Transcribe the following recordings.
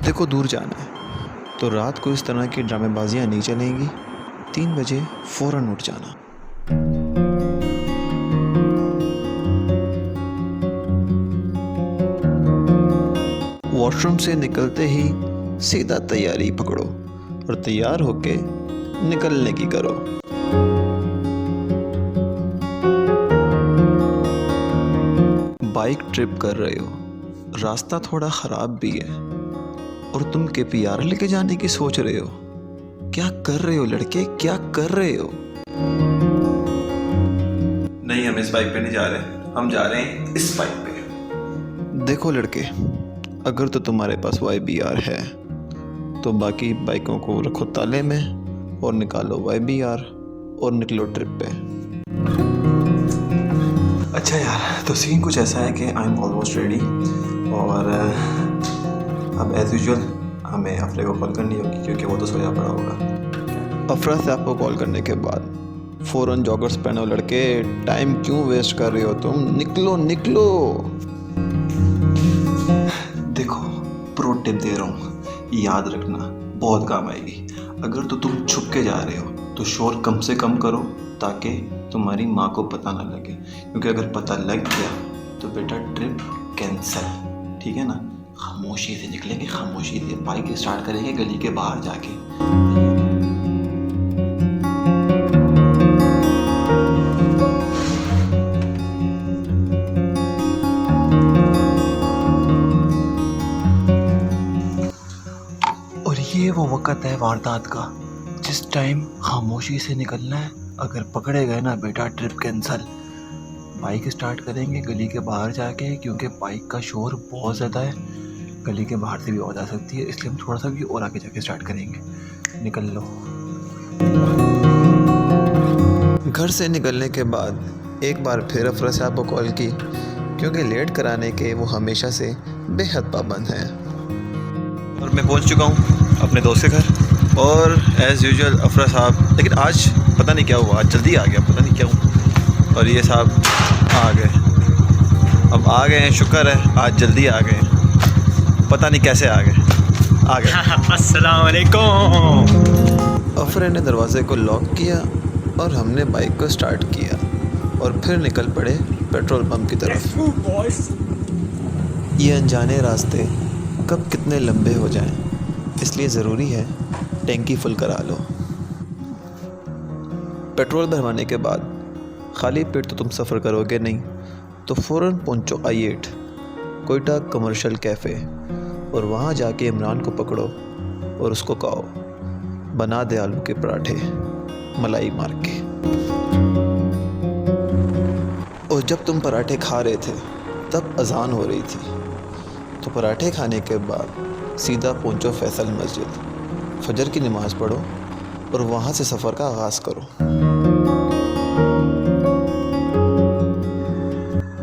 देखो दूर जाना है तो रात को इस तरह की ड्रामेबाजियाँ नहीं चलेंगी। 3 बजे फ़ौरन उठ जाना। वॉशरूम से निकलते ही सीधा तैयारी पकड़ो और तैयार होके निकलने की करो। बाइक ट्रिप कर रहे हो, रास्ता थोड़ा ख़राब भी है और तुम केपीआर लेके जाने की सोच रहे हो। क्या कर रहे हो लड़के, क्या कर रहे हो? नहीं, हम इस बाइक पे नहीं जा रहे, हम जा रहे हैं इस बाइक पे। देखो लड़के, अगर तो तुम्हारे पास YBR है तो बाकी बाइकों को रखो ताले में और निकालो YBR और निकलो ट्रिप पे। अच्छा यार, तो सीन कुछ ऐसा है कि आई एम ऑलमोस्ट रेडी और अब एज यूजुअल हमें अफरे को कॉल करनी होगी क्योंकि वो तो सोया पड़ा होगा। अफरा से आपको कॉल करने के बाद फ़ौरन जॉगर्स पहनो लड़के। टाइम क्यों वेस्ट कर रहे हो तुम? निकलो निकलो। देखो, प्रो टिप दे रहा हूँ, याद रखना, बहुत काम आएगी। अगर तो तुम छुप के जा रहे हो तो शोर कम से कम करो ताकि तुम्हारी माँ को पता ना लगे, क्योंकि अगर पता लग गया तो बेटा ट्रिप कैंसिल, ठीक है ना। खामोशी से निकलेंगे, खामोशी से बाइक स्टार्ट करेंगे गली के बाहर जाके। और ये वो वक़्त है वारदात का जिस टाइम खामोशी से निकलना है। अगर पकड़े गए ना बेटा ट्रिप कैंसिल। बाइक स्टार्ट करेंगे गली के बाहर जाके, क्योंकि बाइक का शोर बहुत ज़्यादा है, गली के बाहर से भी आवाज़ आ सकती है, इसलिए हम थोड़ा सा भी और आगे जाके स्टार्ट करेंगे। निकल लो। घर से निकलने के बाद एक बार फिर अफरा साहब को कॉल की, क्योंकि लेट कराने के वो हमेशा से बेहद पाबंद हैं। और मैं पहुंच चुका हूं अपने दोस्त के घर और एज़ यूजुअल अफरा साहब, लेकिन आज पता नहीं क्या हुआ, आज जल्दी आ गया, पता नहीं क्या हुआ। और ये साहब आ गए, अब आ गए हैं, शुक्र है आज जल्दी आ गए, पता नहीं कैसे आ गए। अस्सलाम वालेकुम। अफरा ने दरवाजे को लॉक किया और हमने बाइक को स्टार्ट किया और फिर निकल पड़े पेट्रोल पंप की तरफ। ये अनजाने रास्ते कब कितने लंबे हो जाएं, इसलिए ज़रूरी है टैंकी फुल करा लो। पेट्रोल भरवाने के बाद खाली पेट तो तुम सफ़र करोगे नहीं, तो फ़ौरन पहुंचो I8 कोयटा कमर्शियल कैफ़े और वहाँ जाके इमरान को पकड़ो और उसको कहो बना दे आलू के पराठे मलाई मार के। और जब तुम पराठे खा रहे थे तब अजान हो रही थी, तो पराठे खाने के बाद सीधा पहुंचो फैसल मस्जिद, फजर की नमाज़ पढ़ो और वहाँ से सफ़र का आगाज़ करो।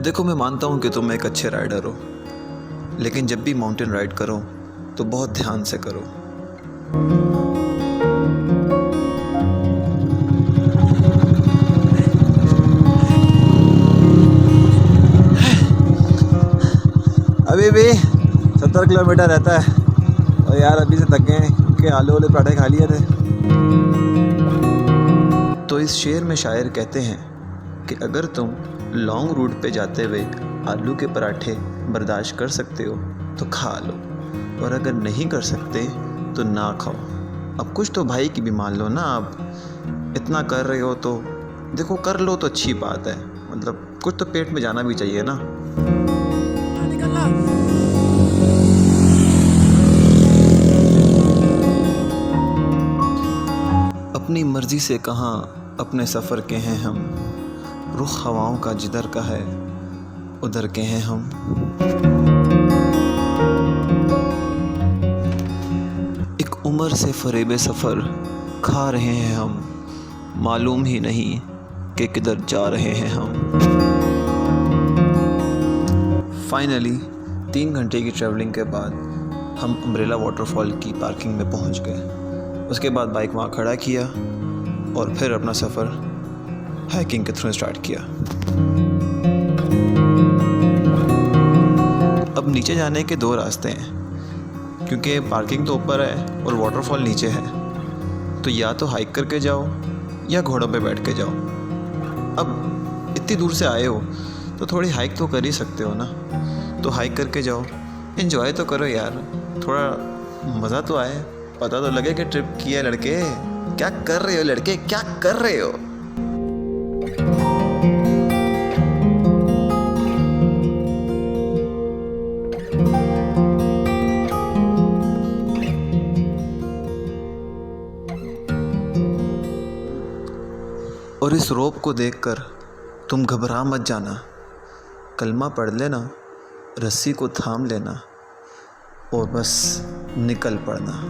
देखो, मैं मानता हूँ कि तुम एक अच्छे राइडर हो, लेकिन जब भी माउंटेन राइड करो तो बहुत ध्यान से करो। अभी भी 70 किलोमीटर रहता है और यार अभी से थक गए हैं क्योंकि आलू वाले पराठे खा लिए थे। तो इस शेर में शायर कहते हैं कि अगर तुम लॉन्ग रूट पे जाते हुए आलू के पराठे बर्दाश्त कर सकते हो तो खा लो, और अगर नहीं कर सकते तो ना खाओ। अब कुछ तो भाई की भी मान लो ना। आप इतना कर रहे हो तो देखो, कर लो तो अच्छी बात है, मतलब कुछ तो पेट में जाना भी चाहिए ना। अपनी मर्जी से कहाँ अपने सफ़र के हैं हम, रुख हवाओं का जिधर का है उधर के हैं हम। एक उम्र से फरेबे सफ़र खा रहे हैं हम, मालूम ही नहीं कि किधर जा रहे हैं हम। फाइनली 3 घंटे की ट्रैवलिंग के बाद हम अम्ब्रेला वाटरफॉल की पार्किंग में पहुंच गए। उसके बाद बाइक वहाँ खड़ा किया और फिर अपना सफ़र हाइकिंग के थ्रू स्टार्ट किया। अब नीचे जाने के 2 रास्ते हैं। क्योंकि पार्किंग तो ऊपर है और वाटरफॉल नीचे है। तो या तो हाइक करके जाओ या घोड़ों पे बैठ के जाओ। अब इतनी दूर से आए हो तो थोड़ी हाइक तो कर ही सकते हो ना, तो हाइक करके जाओ, एंजॉय तो करो यार, थोड़ा मज़ा तो आए, पता तो लगे कि ट्रिप किया। लड़के क्या कर रहे हो, लड़के क्या कर रहे हो? और इस रोप को देखकर तुम घबरा मत जाना, कलमा पढ़ लेना, रस्सी को थाम लेना और बस निकल पड़ना।